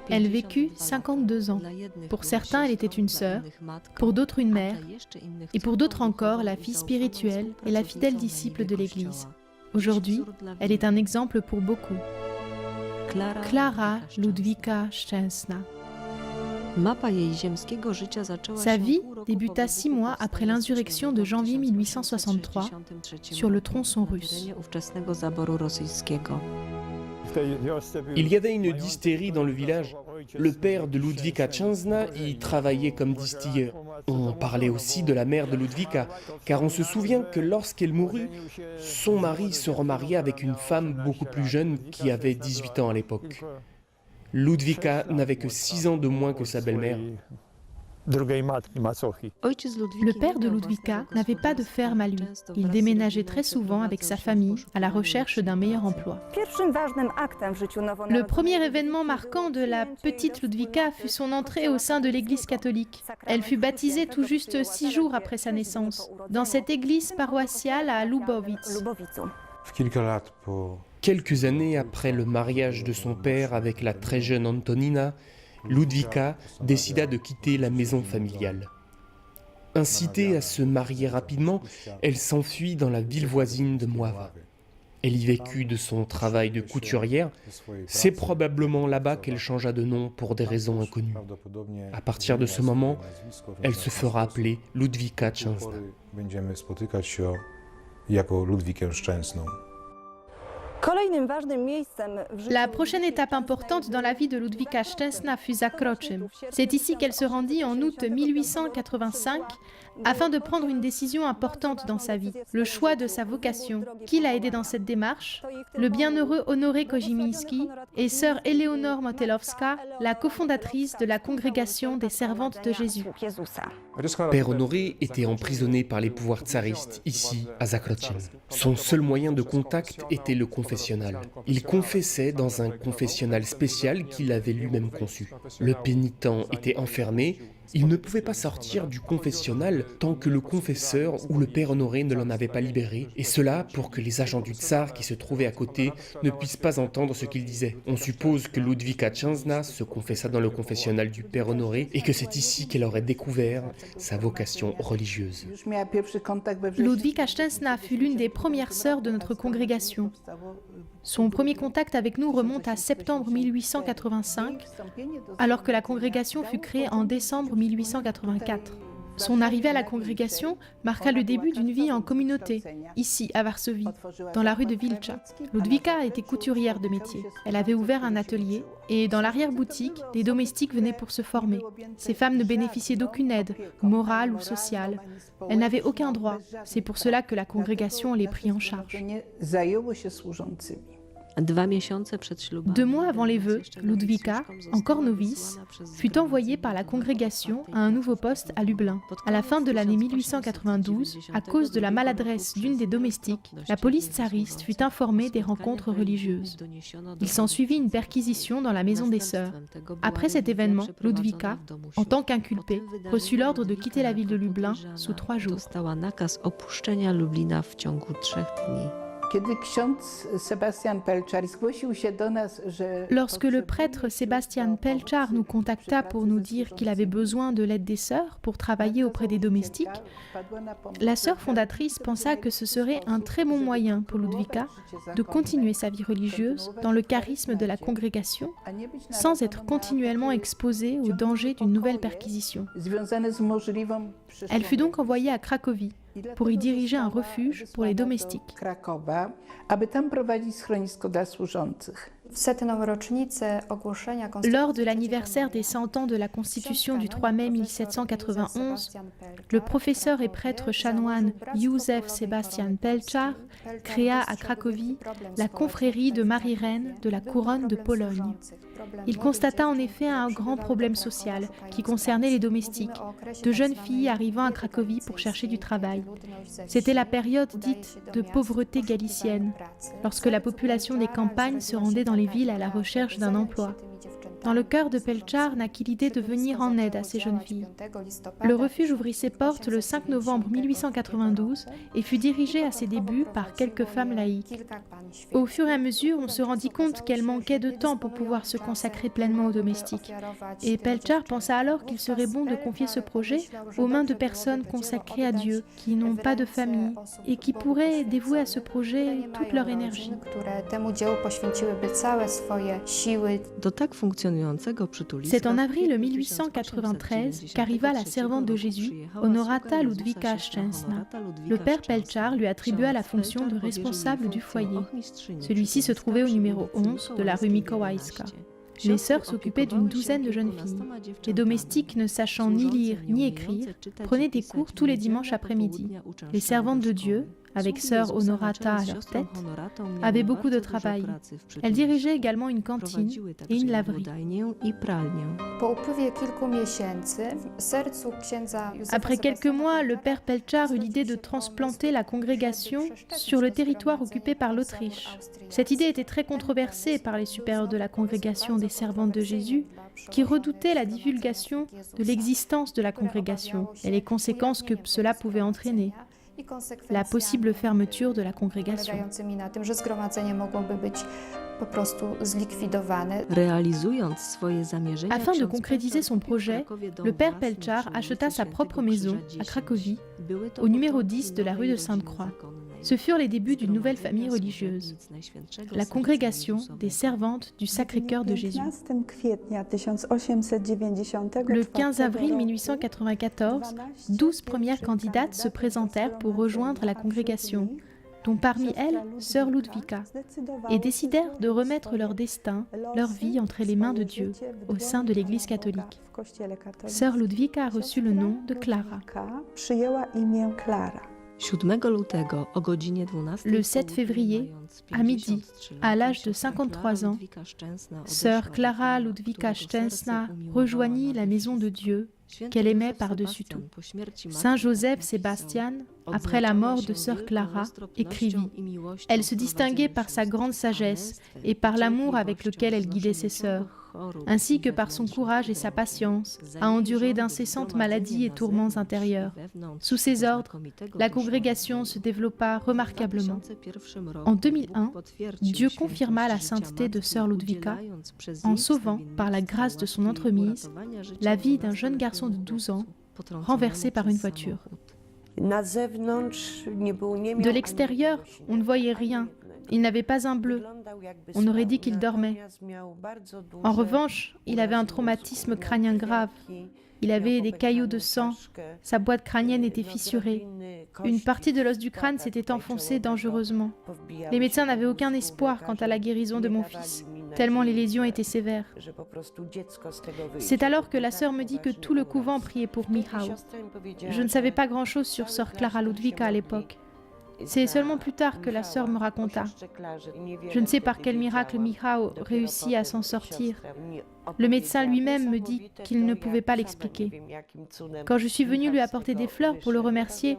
Elle vécut 52 ans. Pour certains, elle était une sœur, pour d'autres une mère, et pour d'autres encore la fille spirituelle et la fidèle disciple de l'Église. Aujourd'hui, elle est un exemple pour beaucoup. Klara Ludwika Szczęsna. Sa vie débuta 6 mois après l'insurrection de janvier 1863 sur le tronçon russe. Il y avait une distillerie dans le village. Le père de Ludwika Szczęsna y travaillait comme distilleur. On parlait aussi de la mère de Ludwika, car on se souvient que lorsqu'elle mourut, son mari se remaria avec une femme beaucoup plus jeune qui avait 18 ans à l'époque. Ludwika n'avait que 6 ans de moins que sa belle-mère. Le père de Ludwika n'avait pas de ferme à lui. Il déménageait très souvent avec sa famille à la recherche d'un meilleur emploi. Le premier événement marquant de la petite Ludwika fut son entrée au sein de l'Église catholique. Elle fut baptisée tout juste 6 jours après sa naissance, dans cette église paroissiale à Lubowice. Quelques années après le mariage de son père avec la très jeune Antonina, Ludwika décida de quitter la maison familiale. Incitée à se marier rapidement, elle s'enfuit dans la ville voisine de Mława. Elle y vécut de son travail de couturière. C'est probablement là-bas qu'elle changea de nom pour des raisons inconnues. À partir de ce moment, elle se fera appeler Ludwika Szczęsna. La prochaine étape importante dans la vie de Ludwika Szczęsna fut Zakroczym. C'est ici qu'elle se rendit en août 1885 afin de prendre une décision importante dans sa vie, le choix de sa vocation. Qui l'a aidée dans cette démarche? Le bienheureux Honoré Kozimiński et sœur Eleonore Motelowska, la cofondatrice de la congrégation des servantes de Jésus. Père Honoré était emprisonné par les pouvoirs tsaristes, ici, à Zakroczym. Son seul moyen de contact était le confessionnal. Il confessait dans un confessionnal spécial qu'il avait lui-même conçu. Le pénitent était enfermé. Il ne pouvait pas sortir du confessionnal tant que le confesseur ou le père Honoré ne l'en avait pas libéré, et cela pour que les agents du tsar qui se trouvaient à côté ne puissent pas entendre ce qu'il disait. On suppose que Ludwika Szczęsna se confessa dans le confessionnal du père Honoré et que c'est ici qu'elle aurait découvert sa vocation religieuse. Ludwika Szczęsna fut l'une des premières sœurs de notre congrégation. Son premier contact avec nous remonte à septembre 1885, alors que la congrégation fut créée en décembre 1884. Son arrivée à la congrégation marqua le début d'une vie en communauté, ici à Varsovie, dans la rue de Wilcza. Ludwika était couturière de métier. Elle avait ouvert un atelier et dans l'arrière-boutique, des domestiques venaient pour se former. Ces femmes ne bénéficiaient d'aucune aide, morale ou sociale. Elles n'avaient aucun droit. C'est pour cela que la congrégation les prit en charge. 2 mois avant les vœux, Ludwika, encore novice, fut envoyée par la congrégation à un nouveau poste à Lublin. À la fin de l'année 1892, à cause de la maladresse d'une des domestiques, la police tsariste fut informée des rencontres religieuses. Il s'ensuivit une perquisition dans la maison des sœurs. Après cet événement, Ludwika, en tant qu'inculpée, reçut l'ordre de quitter la ville de Lublin sous 3 jours. Lorsque le prêtre Sebastian Pelczar nous contacta pour nous dire qu'il avait besoin de l'aide des sœurs pour travailler auprès des domestiques, la sœur fondatrice pensa que ce serait un très bon moyen pour Ludwika de continuer sa vie religieuse dans le charisme de la congrégation, sans être continuellement exposée au danger d'une nouvelle perquisition. Elle fut donc envoyée à Cracovie pour y diriger un refuge pour les domestiques. Lors de l'anniversaire des 100 ans de la Constitution du 3 mai 1791, le professeur et prêtre chanoine Józef Sebastian Pelczar créa à Cracovie la confrérie de Marie-Reine de la Couronne de Pologne. Il constata en effet un grand problème social qui concernait les domestiques, de jeunes filles arrivant à Cracovie pour chercher du travail. C'était la période dite de pauvreté galicienne, lorsque la population des campagnes se rendait dans les villes à la recherche d'un emploi. dans le cœur de Pelchar naquit l'idée de venir en aide à ces jeunes filles. Le refuge ouvrit ses portes le 5 novembre 1892 et fut dirigé à ses débuts par quelques femmes laïques. Au fur et à mesure, on se rendit compte qu'elles manquaient de temps pour pouvoir se consacrer pleinement aux domestiques. Et Pelchar pensa alors qu'il serait bon de confier ce projet aux mains de personnes consacrées à Dieu, qui n'ont pas de famille et qui pourraient dévouer à ce projet toute leur énergie. C'est en avril 1893 qu'arriva la servante de Jésus, Honorata Ludwika Szczęsna. Le père Pelchar lui attribua la fonction de responsable du foyer. Celui-ci se trouvait au numéro 11 de la rue Mikołajska. Les sœurs s'occupaient d'une douzaine de jeunes filles. Les domestiques, ne sachant ni lire ni écrire, prenaient des cours tous les dimanches après-midi. Les servantes de Dieu, avec sœur Honorata à leur tête, avaient beaucoup de travail. Elles dirigeaient également une cantine et une laverie. Après quelques mois, le père Pelchar eut l'idée de transplanter la congrégation sur le territoire occupé par l'Autriche. Cette idée était très controversée par les supérieurs de la congrégation des servantes de Jésus, qui redoutaient la divulgation de l'existence de la congrégation et les conséquences que cela pouvait entraîner. La possible fermeture de la congrégation. Afin de concrétiser son projet, le père Pelchar acheta sa propre maison à Cracovie, au numéro 10 de la rue de Sainte-Croix. Ce furent les débuts d'une nouvelle famille religieuse, la congrégation des servantes du Sacré-Cœur de Jésus. Le 15 avril 1894, 12 premières candidates se présentèrent pour rejoindre la congrégation, dont parmi elles, sœur Ludwika, et décidèrent de remettre leur destin, leur vie entre les mains de Dieu, au sein de l'Église catholique. Sœur Ludwika a reçu le nom de Clara. Le 7 février, à midi, à l'âge de 53 ans, sœur Clara Ludwika Szczęsna rejoignit la maison de Dieu qu'elle aimait par-dessus tout. Saint Joseph Sébastian, après la mort de sœur Clara, écrivit « Elle se distinguait par sa grande sagesse et par l'amour avec lequel elle guidait ses sœurs, ainsi que par son courage et sa patience à endurer d'incessantes maladies et tourments intérieurs. Sous ses ordres, la congrégation se développa remarquablement. En 2001, Dieu confirma la sainteté de sœur Ludwika en sauvant, par la grâce de son entremise, la vie d'un jeune garçon de 12 ans renversé par une voiture. De l'extérieur, on ne voyait rien. Il n'avait pas un bleu. On aurait dit qu'il dormait. En revanche, il avait un traumatisme crânien grave. Il avait des caillots de sang. Sa boîte crânienne était fissurée. Une partie de l'os du crâne s'était enfoncée dangereusement. Les médecins n'avaient aucun espoir quant à la guérison de mon fils, tellement les lésions étaient sévères. C'est alors que la sœur me dit que tout le couvent priait pour Michał. Je ne savais pas grand-chose sur sœur Clara Ludwika à l'époque. C'est seulement plus tard que la sœur me raconta. Je ne sais par quel miracle Michał réussit à s'en sortir. Le médecin lui-même me dit qu'il ne pouvait pas l'expliquer. Quand je suis venue lui apporter des fleurs pour le remercier,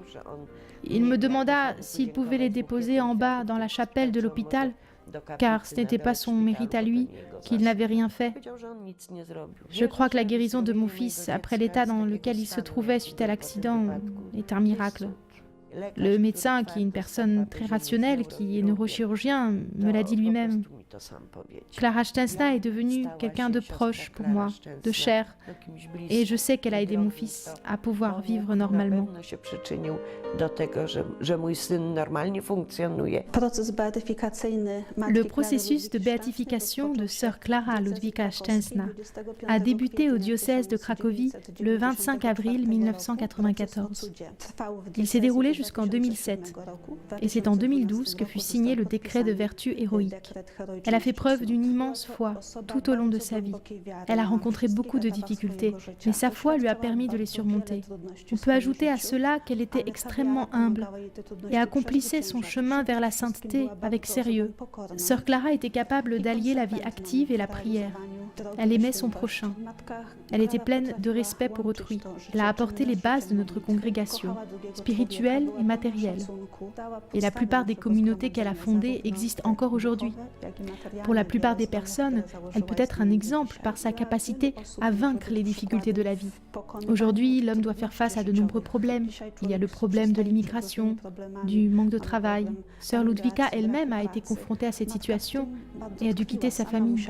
il me demanda s'il pouvait les déposer en bas dans la chapelle de l'hôpital, car ce n'était pas son mérite à lui, qu'il n'avait rien fait. Je crois que la guérison de mon fils, après l'état dans lequel il se trouvait suite à l'accident, est un miracle. Le médecin, qui est une personne très rationnelle, qui est neurochirurgien, me l'a dit lui-même. Clara Szczęsna est devenue quelqu'un de proche pour moi, de cher, et je sais qu'elle a aidé mon fils à pouvoir vivre normalement. Le processus de béatification de sœur Clara Ludwika Szczęsna a débuté au diocèse de Cracovie le 25 avril 1994. Il s'est déroulé jusqu'en 2007, et c'est en 2012 que fut signé le décret de vertu héroïque. Elle a fait preuve d'une immense foi tout au long de sa vie. Elle a rencontré beaucoup de difficultés, mais sa foi lui a permis de les surmonter. On peut ajouter à cela qu'elle était extrêmement humble et accomplissait son chemin vers la sainteté avec sérieux. Sœur Clara était capable d'allier la vie active et la prière. Elle aimait son prochain. Elle était pleine de respect pour autrui. Elle a apporté les bases de notre congrégation, spirituelle et matérielle. Et la plupart des communautés qu'elle a fondées existent encore aujourd'hui. Pour la plupart des personnes, elle peut être un exemple par sa capacité à vaincre les difficultés de la vie. Aujourd'hui, l'homme doit faire face à de nombreux problèmes. Il y a le problème de l'immigration, du manque de travail. Sœur Ludwika elle-même a été confrontée à cette situation et a dû quitter sa famille.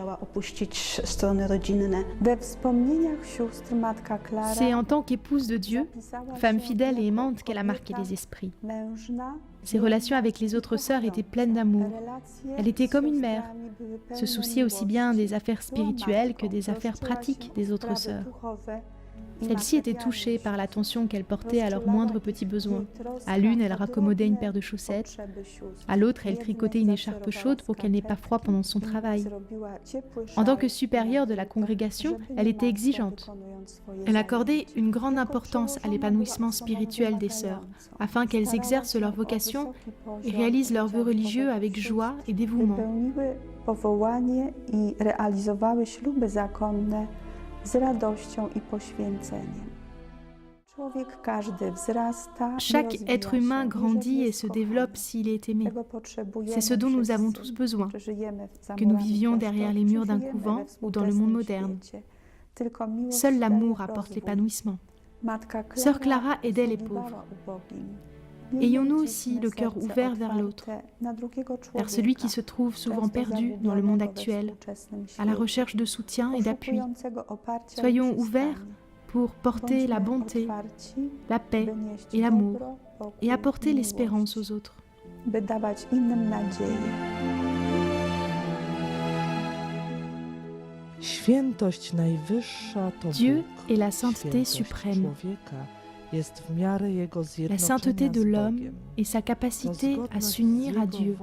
C'est en tant qu'épouse de Dieu, femme fidèle et aimante, qu'elle a marqué les esprits. Ses relations avec les autres sœurs étaient pleines d'amour. Elle était comme une mère, se souciait aussi bien des affaires spirituelles que des affaires pratiques des autres sœurs. Celles-ci étaient touchées par l'attention qu'elle portait à leurs moindres petits besoins. À l'une, elle raccommodait une paire de chaussettes. À l'autre, elle tricotait une écharpe chaude pour qu'elle n'ait pas froid pendant son travail. En tant que supérieure de la congrégation, elle était exigeante. Elle accordait une grande importance à l'épanouissement spirituel des sœurs, afin qu'elles exercent leur vocation et réalisent leurs vœux religieux avec joie et dévouement. Chaque être humain grandit et se développe s'il est aimé. C'est ce dont nous avons tous besoin, que nous vivions derrière les murs d'un couvent ou dans le monde moderne. Seul l'amour apporte l'épanouissement. Sœur Clara aidait les pauvres. Ayons-nous aussi le cœur ouvert vers l'autre, vers celui qui se trouve souvent perdu dans le monde actuel, à la recherche de soutien et d'appui. Soyons ouverts pour porter la bonté, la paix et l'amour et apporter l'espérance aux autres. Dieu est la sainteté suprême. La sainteté de l'homme est sa capacité à s'unir à Dieu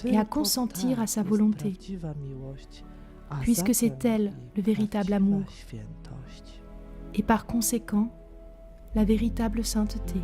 et à consentir à sa volonté, puisque c'est elle le véritable amour et par conséquent la véritable sainteté.